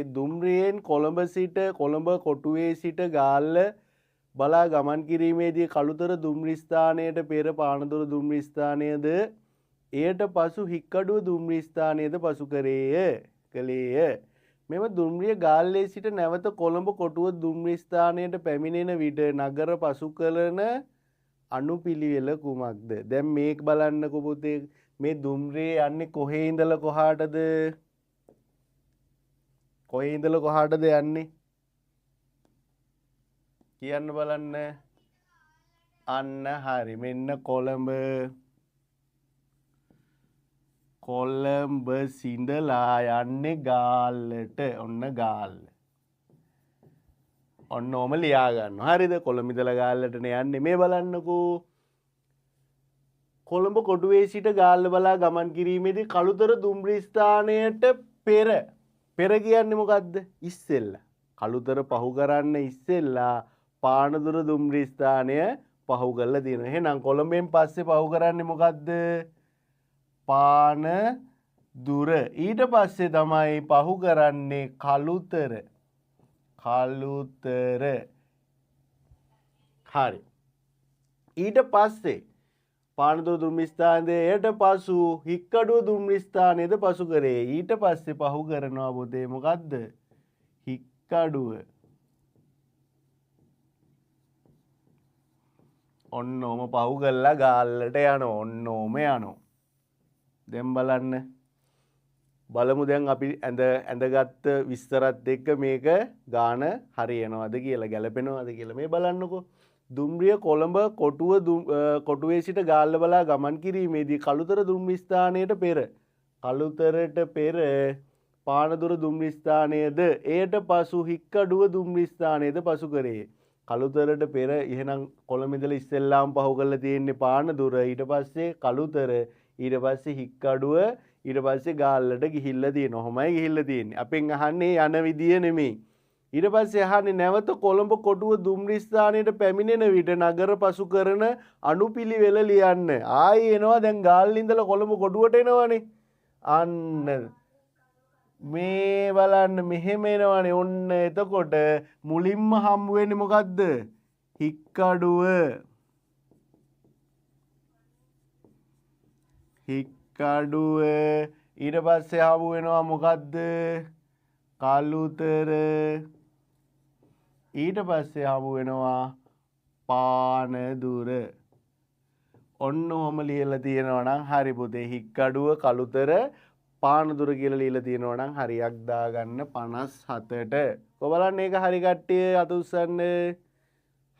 දුම්රියෙන් කොළඹ සිට කොළඹ කොටුවේ සිට ගාල්ල බලා ගමන් කිරීමේදී කළුතර දුම්රි ස්ථානයට පෙර පානදුර දුම්රි ස්ථානයද එයට පසු හික්කඩුව දුම්රි ස්ථානයද පසු කළේය. මෙම දුම්රිය ගාල්ලේ සිට නැවත කොළඹ කොටුව දුම්රි ස්ථානයට පැමිණෙන විට නගර පසු කරන අනුපිළිවෙල කුමක්ද? දැන් මේක බලන්නකො පුතේ මේ දුම්රිය යන්නේ කොහේ ඉඳලා කොහාටද? කොහේ ඉඳලා කොහාටද යන්නේ? කියන්න බලන්න. අන්න හරි. මෙන්න කොළඹ සිඳලා යන්නේ ගාල්ලට. ඔන්න ගාල්ල. ඔන්න ඔම ලියා ගන්න. හරිද? කොළඹ ඉඳලා ගාල්ලටනේ යන්නේ. මේ බලන්නකෝ. කොළඹ කොටුවේ සිට ගාල්ල බලා ගමන් කිරීමේදී කළුතර දුම්රි ස්ථානයට පෙර කියන්නේ මොකද්ද? ඉස්සෙල්ලා. කළුතර පහු කරන්න ඉස්සෙල්ලා පානදුර දුම්රි ස්ථානය පහු කරලා තියෙනවා. එහෙනම් කොළඹෙන් පස්සේ පහු කරන්නේ මොකද්ද? පානදුර. ඊට පස්සේ තමයි පහු කරන්නේ කළුතර. හරි. ඊට පස්සේ පානදුර දුම්රි ස්ථානයට පසු හික්කඩුව දුම්රි ස්ථානයේද පසු කරේ. ඊට පස්සේ පහු කරනවා පුතේ මොකද්ද? හික්කඩුව. ඔන්න ඔම පහු කරලා ගාල්ලට යනවා. ඔන්න ඔම යනවා. දැන් බලන්න. බලමු දැන් අපි ඇඳගත්ත විස්තරත් එක්ක මේක ගාන හරියනවද කියලා ගැලපෙනවද කියලා. මේ බලන්නකෝ. දුම්රිය කොළඹ කොටුවේ සිට ගාල්ල බලා ගමන් කිරීමේදී කළුතර දුම්රි ස්ථානයට කළුතරට පෙර පානදුර දුම්රි ස්ථානයද එයට පසු හික්කඩුව දුම්රි ස්ථානයද පසු කරේ. කළුතරට පෙර එහෙනම් කොළඹ ඉඳලා ඉස්සෙල්ලාම පහු කරලා තියෙන්නේ පානදුර, ඊට පස්සේ කළුතර, ඊට පස්සේ හික්කඩුව, ඊට පස්සේ ගාල්ලට ගිහිල්ලා තියෙනවා. ඔහොමයි ගිහිල්ලා තියෙන්නේ. අපෙන් අහන්නේ යන විදිය නෙමෙයි. ඊට පස්සේ අහන්නේ නැවත කොළඹ කොටුව දුම්රි ස්ථානයට පැමිණෙන විට නගර පසු කරන අනුපිළිවෙල ලියන්න. ආයි එනවා දැන් ගාල්ල ඉඳලා කොළඹ කොටුවට එනවනේ. අන්න මේ බලන්න මෙහෙම එනවනේ. ඔන්න එතකොට මුලින්ම හම්බ වෙන්නේ මොකද්ද? හික්කඩුව. ඊට පස්සේ හම්බ වෙනවා මොකද්ද? කළුතර. ඊට පස්සේ හම්බ වෙනවා පානදුර. ඔන්න ඔහම ලියලා තියෙනවා නම් හරි පුතේ. හික්කඩුව, කළුතර, පානදුර කියලා ලියලා තියෙනවා නම් හරියක් දාගන්න 57ට. කොහොමද මේක හරි කට්ටිය අත උස්සන්න.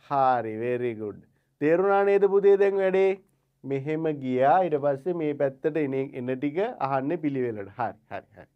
හරි very good. තේරුණා නේද පුතේ දැන් වැඩේ? මෙහෙම ගියා ඊට පස්සේ මේ පැත්තට එන ටික අහන්නේ පිළිවෙලට. හරි.